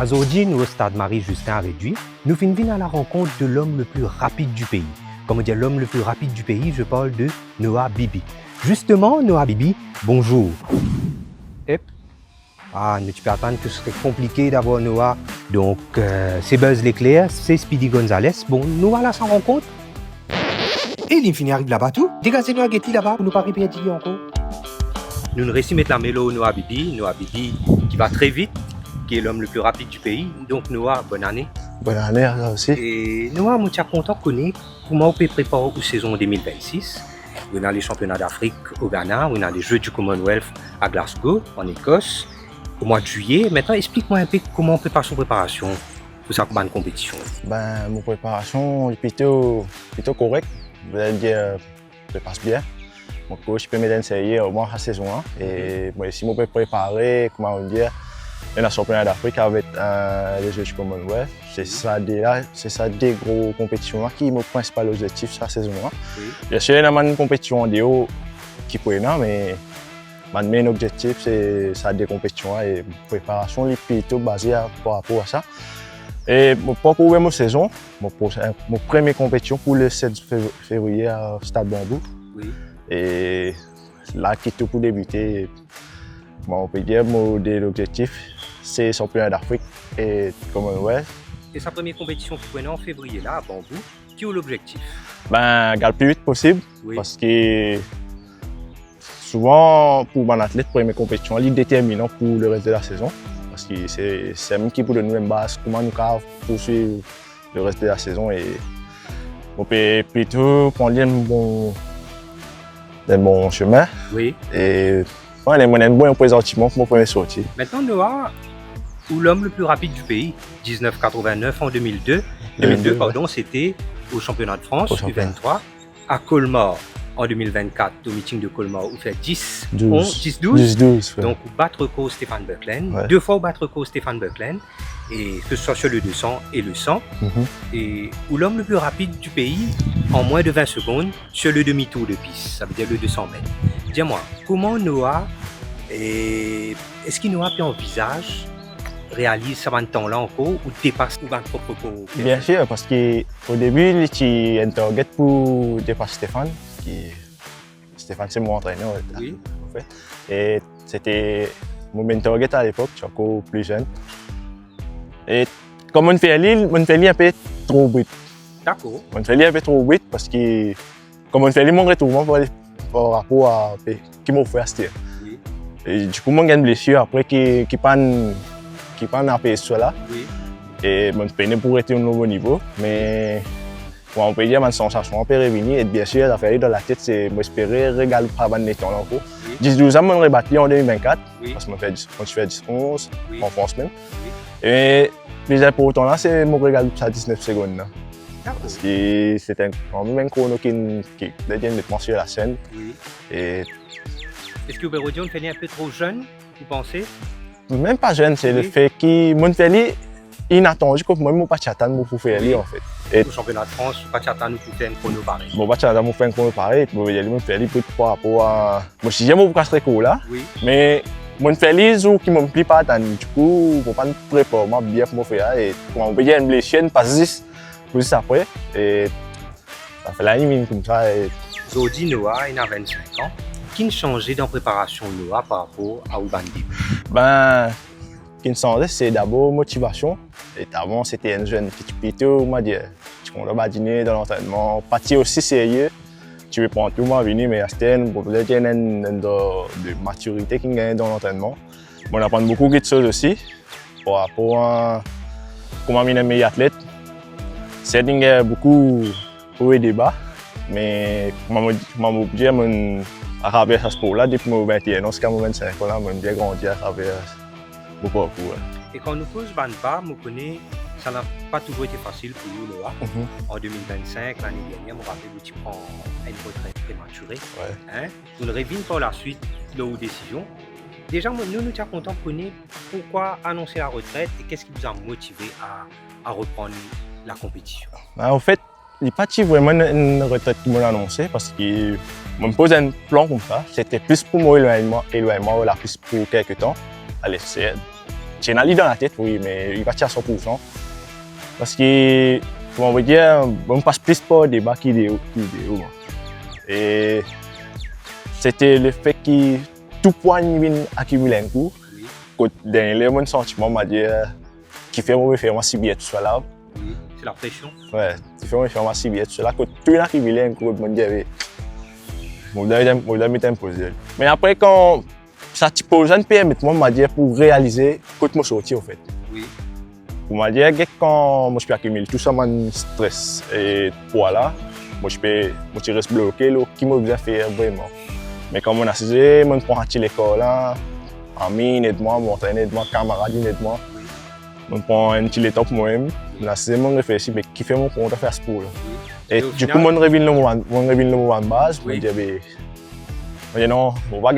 Aujourd'hui, nous au stade Marie-Justin avec lui, nous venons à la rencontre de l'homme le plus rapide du pays. Comme on dit l'homme le plus rapide du pays, je parle de Noah Bibi. Justement, Noah Bibi, bonjour. Hep. Tu peux attendre que ce serait compliqué d'avoir Noah. Donc, c'est Buzz l'éclair, c'est Speedy Gonzalez. Bon, Noah là, sans rencontre. Et il finit arrive là-bas tout. Dégagez Noah Getty là-bas pour nous pas répéter encore. Nous ne réusssissons mettre la mélo Noah Bibi qui va très vite, qui est l'homme le plus rapide du pays. Donc Noah, bonne année. Bonne année là aussi. Et Noah, je suis content de connaître comment on peut préparer la saison 2026. On a les championnats d'Afrique au Ghana, on a les Jeux du Commonwealth à Glasgow, en Écosse, au mois de juillet. Maintenant, explique-moi un peu comment on prépare son préparation pour sa compétition. Mon préparation est plutôt correcte. Je vais dire, je passe bien. Mon coach peut m'enseigner au moins la saison 1. Et moi, si je peux préparer, comment dire, les championnats d'Afrique avec les Jeux du Commonwealth, c'est ça des gros compétitions qui sont mon principal objectif sur la saison 1. Oui. Bien sûr, il y a une compétition en déo qui peut être, mais mon main objectif, c'est ça des compétitions et la préparation est plutôt basée par rapport à ça. Et pour courir ma saison, mon première compétition pour le 7 février à Stade Bambou. Oui. Et là, qui tout pour débuter, on peut dire que l'objectif, c'est le championnat d'Afrique et Commonwealth. Et sa première compétition qui prenait en février là à Bambou, qui est l'objectif? Le plus vite possible, oui. Parce que souvent pour un athlète, la première compétition est déterminant pour le reste de la saison. Parce que c'est même qui pour nous une base, comment nous poursuivre le reste de la saison. Et on peut plutôt prendre un bon chemin. Oui. Et on a un bon présentement pour mon premier sortie. Maintenant, Noah, ou l'homme le plus rapide du pays, 1989 en 2002. 2002, pardon, c'était au championnat de France, U23, à Colmar. En 2024, au meeting de Colmar, vous faites 10-12. Donc, vous battre record Stéphane Buckland. Ouais. 2 fois vous battre record Stéphane Buckland. Et que ce soit sur le 200 et le 100. Et où l'homme le plus rapide du pays, en moins de 20 secondes, sur le demi-tour de piste, ça veut dire le 200 mètres. Dis-moi, comment Noah, est-ce qu'il Noah envisage réalise ça va temps là encore ou dépasse ou va propre cours? Bien sûr, parce qu'au début, il y a un target pour dépasser Stéphane. Stéphane, c'est mon entraîneur. Oui. En fait. Et c'était mon target à l'époque, je suis encore plus jeune. Et comme on fait un peu trop vite. D'accord. On fait un peu trop vite parce que comme on fait mon retournement par rapport à ce qu'il m'a fait à ce. Oui. Et du coup, j'ai une blessure après qui panne à PS là. Oui. Et je peine pour être au nouveau niveau. Mais on peut dire que ma sensation peut revenir. Et bien sûr, la fait dans la tête, c'est m'espérer regarder pas mal de temps là encore. 10-12 ans, je vais battu en 2024. Oui. Parce que je fais 10-11 en France même. Oui. Et déjà pour autant là, c'est mon regarde à 19 secondes. Là. Parce que c'est quand même un chrono qui devient nettement sur la scène. Oui. Est-ce que Berodion fait un peu trop jeune, vous pensez? Même pas jeune, c'est le fait que mon fait inattendu comme moi, je ne peux pas attendre pour faire en fait. Au championnat de France, je ne peux pas attendre pour faire un chrono pareil. Je ne peux pas attendre pour faire un chrono pareil, je vais faire par rapport à. Moi, si j'aime beaucoup ce cours là, mais mon fait les jours qui ne me plaît pas attendre, du coup, je ne peux pas me préparer bien pour me faire. Et on peut dire une blessure, une passe 10, juste après. Et ça fait la limite comme ça. Aujourd'hui, Noah, il a 25 ans. Qu'est-ce qui a changé dans la préparation de Noah par rapport à Oubandi? Ce qui change, c'est d'abord motivation. Et avant, c'était un jeune qui plutôt, on va dire, tu vas dîner dans l'entraînement, partir aussi sérieux. Tu veux prendre tout le monde venir, mais il y a une de maturité qui gagne dans l'entraînement. On apprend beaucoup de choses aussi par rapport à comment on est un meilleur athlète. C'est beaucoup de débats, mais comme je dis, à travers ce sport-là, depuis mon 21 ans jusqu'à mon 25 ans, j'ai bien grandi à travers mon parcours. Et quand nous pose Banba, je connais, ça n'a pas toujours été facile pour nous, Noah. En 2025, l'année dernière, je me rappelle que tu prends une retraite prématurée. Ouais. Vous ne revenez par la suite de vos décisions. Déjà, nous sommes contents de connaître pourquoi annoncer la retraite et qu'est-ce qui vous a motivé à reprendre la compétition. En fait, il n'y a pas vraiment une retraite qui m'a annoncé parce que je me pose un plan comme ça. C'était plus pour mon éloignement là, plus pour quelques temps à l'FCN. c'est dans la tête, oui, mais il va tirer à 100%. Parce que, comment on va dire, on passe plus par des débat qui vidéo. Et c'était le fait que tout point vient accumuler un coup. Dans mon sentiment, m'a dit qui fait moi faire si bien tout ça là. Oui, c'est la pression. Ouais, qui fait moi faire si bien tout ça là. Quand tout est accumulé un coup, mon dieu, mon doit imposé. Mais après quand ça te pose un PM, moi m'a dit pour réaliser quand moi sorti en fait. Oui. Pour m'a dit quand moi je peux accumuler tout ça mon stress et voilà, moi je reste bloqué là, qui m'a besoin faire vraiment. Mais quand on a saisi, on prend à l'école là. Amis, aide-moi, mon entraîneur, aide-moi, camarade, aide-moi. On prend un petit étape moi-même. Là, c'est mon réflexion, mais qui fait mon compte à faire sport. Et du coup, mon révèle le moment de base. Je dis, non, on va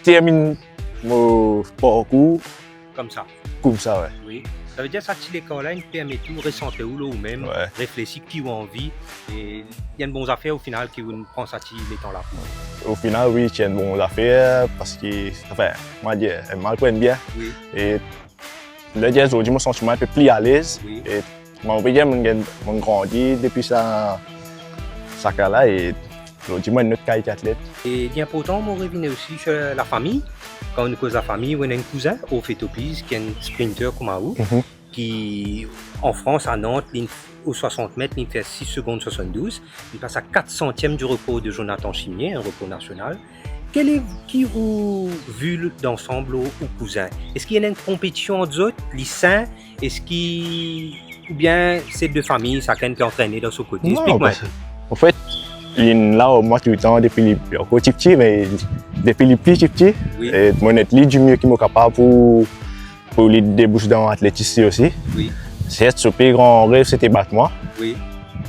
terminer mon parcours. Comme ça. Comme ça, ouais. Oui. Ça veut dire que cette école-là, il permet tout, ressentir où là ou même, ouais. Réfléchir qui a envie. Et il y a de bonnes affaires au final qui vous prend ça les temps là. Au final, oui, il y a de bonnes affaires parce que, enfin, moi, elle m'apprenne bien. Oui. Et là, aujourd'hui, mon sentiment est un peu plus à l'aise. Oui. Et mon grandi depuis ça là et aujourd'hui, moi, une autre qualité athlète. Et bien pourtant, on revient aussi sur la famille. Quand on cause la famille, on a un cousin au Fétopise qui est un sprinter comme vous, qui en France, à Nantes, aux 60 mètres, il fait 6 secondes 72. Il passe à 400e du record de Jonathan Chimier, un record national. Qui vous vu d'ensemble au cousin? Est-ce qu'il y a une compétition entre autres, les saints? Est-ce ou bien c'est deux familles, chacun qui est entraîné dans son côté? Explique-moi. En fait, là, moi, tout le temps, depuis les petits, mais depuis les petits, oui. Et moi, je suis du mieux qui est capable pour les déboucher dans l'athlétisme aussi. Oui. C'est ce plus grand rêve, c'était battre moi. Oui.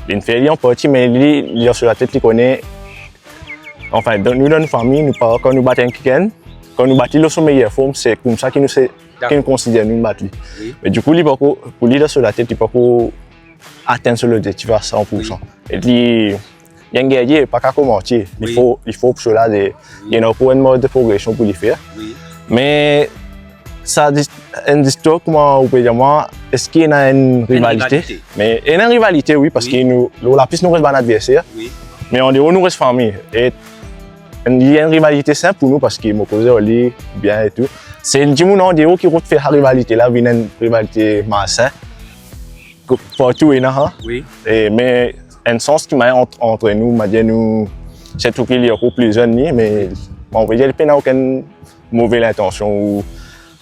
Il fait en petit, mais lui, sur la tête, il connaît. Enfin, nous, dans une famille, quand nous battons un week-end, quand nous battons dans son meilleure forme, c'est comme ça qu'il nous considère nous battre. Oui. Mais du coup, pour lui, sur la tête, il peut pas atteindre l'objectif à 100%. Oui. Et il y a un guerrier, pas qu'à commencer. Il faut pour cela, il y a un mode de progression pour le faire. Oui. Mais ça une histoire, comment on peut dire moi, est-ce qu'il y a une rivalité? Mais il y a une rivalité, oui, parce que la piste nous reste un adversaire. Oui. Mais on nous reste famille. Et il y a une rivalité simple pour nous parce qu'il m'a causé au lit bien et tout. C'est le Djimounan Déo qui fait la rivalité là, une rivalité malsaine. Partout il y a. Oui. Mais un sens qui m'a entre nous, m'a dit nous, c'est tout qu'il y a beaucoup plus jeunes, mais on va dire qu'il n'y a aucune mauvaise intention ou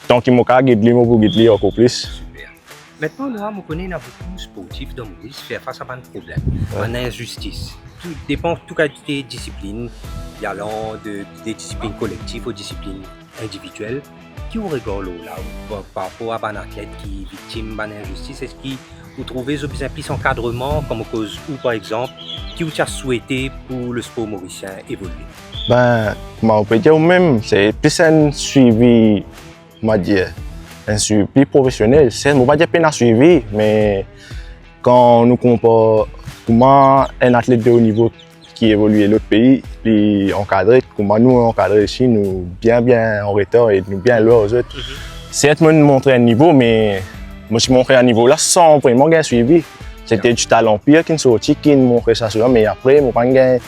tant qu'il m'a guidé, pour guider encore plus. Super. Maintenant, nous connaissons beaucoup de sportifs dans le monde faire face à un problème, une injustice. Tout dépend de toute qualité de discipline, y allant des disciplines collectives aux disciplines individuelles. Qui vous regarde là par rapport à un athlète qui est victime d'une injustice? Est-ce que vous trouvez plus encadrement comme cause ou par exemple qui vous a souhaité pour le sport mauricien évoluer? On peut dire même c'est plus un suivi, un suivi professionnel. On ne va pas dire peine à suivi, mais quand nous comparons comment un athlète de haut niveau qui évolue dans l'autre pays, est encadré, comment nous encadrés ici, nous bien en retard et nous bien loin aux autres. C'est moi montrer un niveau, mais moi je montré un niveau là sans vraiment gagner suivi. C'était du talent pire qui nous sortit, qui nous montrait ça cela, mais après, on va gagner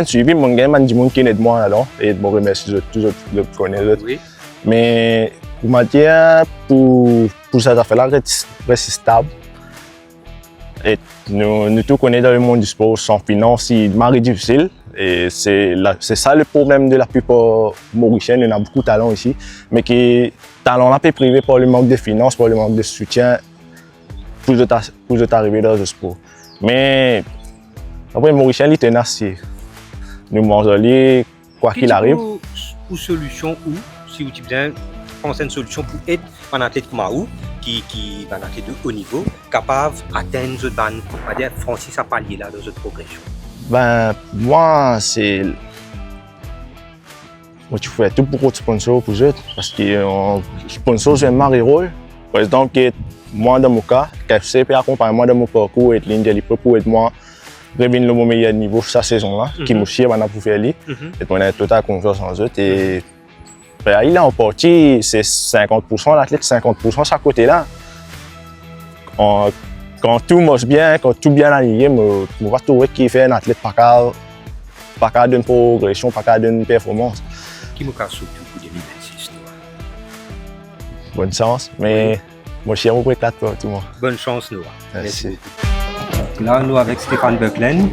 suivi, on gagne des gens qui aident moi là, et je remercie tous les autres qui connaissent. Oui. Mais pour cette affaire-là, rester stable. Et nous tous connaissons dans le monde du sport sans finance, c'est marré difficile. Et c'est ça le problème de la plupart mauriciens. Il y a beaucoup de talent ici, mais qui talent un peu privé par le manque de finances, par le manque de soutien pour arriver dans le sport. Mais après, Mauricien, il est tenace. Nous mangeons quoi qu'il arrive. Pour solution ou si vous bien pensez une solution pour aider un athlète comme vous qui est un athlète de haut niveau, capable d'atteindre ce ban, on va dire franchir sa palier là dans cette progression? Moi, c'est. Moi, tu fais tout pour sponsor pour eux, parce que le sponsor, c'est un marqué rôle. Par exemple, moi, dans mon cas, KFC peut accompagner moi dans mon parcours et l'India pour aider moi à revenir au meilleur niveau cette saison-là, qui m'a chié pour faire lui. Et on a total confiance en eux. Et Ben, il est en partie, c'est 50% l'athlète, 50% chaque côté-là. Quand tout marche bien, quand tout bien aligné, je vais trouver qu'il fait un athlète pas qu'à d'une progression, pas qu'à d'une performance. Qui me casse surtout pour 2026? Bonne chance, mais moi je suis un peu éclate pour tout le monde. Bonne chance, Noah. Merci. Donc là, nous avec Stéphane Bucklen,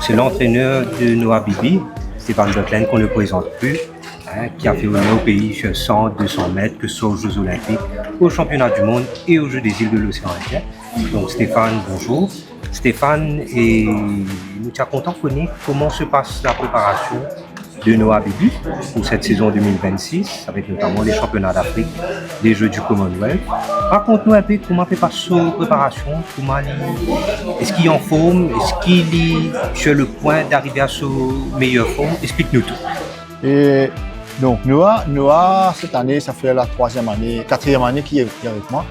c'est l'entraîneur de Noah Bibi. Stéphane Bucklen qu'on ne présente plus, hein, qui a fait honneur au pays sur 100, 200 mètres, que ce soit aux Jeux Olympiques, aux Championnats du Monde et aux Jeux des îles de l'océan Indien. Donc Stéphane, bonjour. Stéphane, et nous sommes contents de connaître comment se passe la préparation de Noah Bibi pour cette saison 2026, avec notamment les championnats d'Afrique, les Jeux du Commonwealth. Raconte-nous un peu comment fait passer la préparation, est-ce qu'il est en forme, est-ce qu'il est sur le point d'arriver à sa meilleure forme? Explique-nous tout. Et donc Noah, cette année, ça fait la quatrième année qu'il est avec moi.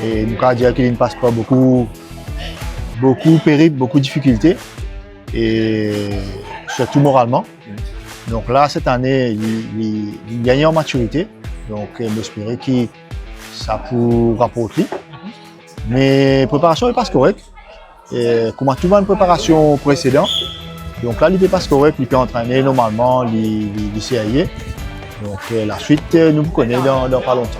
Et nous allons dire qu'il ne passe pas beaucoup périples, beaucoup de difficultés, et surtout moralement. Donc là, cette année, il gagne en maturité. Donc, j'espère que ça pourra rapporter. Mais la préparation est pas correcte. Comme tout le monde, préparation précédente. Donc là, il n'est pas correct, il peut entraîner normalement, il CIA. Donc la suite, nous connaissons dans pas longtemps.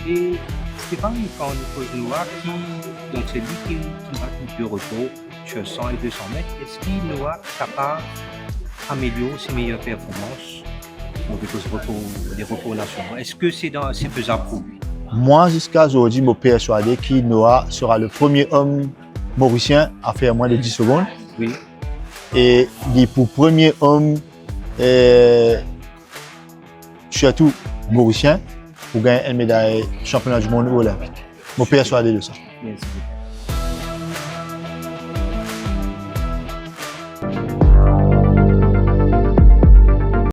Et Stéphane, quand on nous pose Noah, donc c'est lui qui va tout de retour sur 100 et 200 mètres, est-ce qu'il Noah est capable d'améliorer ses meilleures performances pour des repos nationaux? Est-ce que c'est faisable pour lui? Moi, jusqu'à aujourd'hui, je suis persuadé que Noah sera le premier homme mauricien à faire moins de 10 secondes. Oui. Et il est pour le premier homme, surtout mauricien, pour gagner une médaille championnat du monde ou olympique. Je suis persuadé de ça. Merci.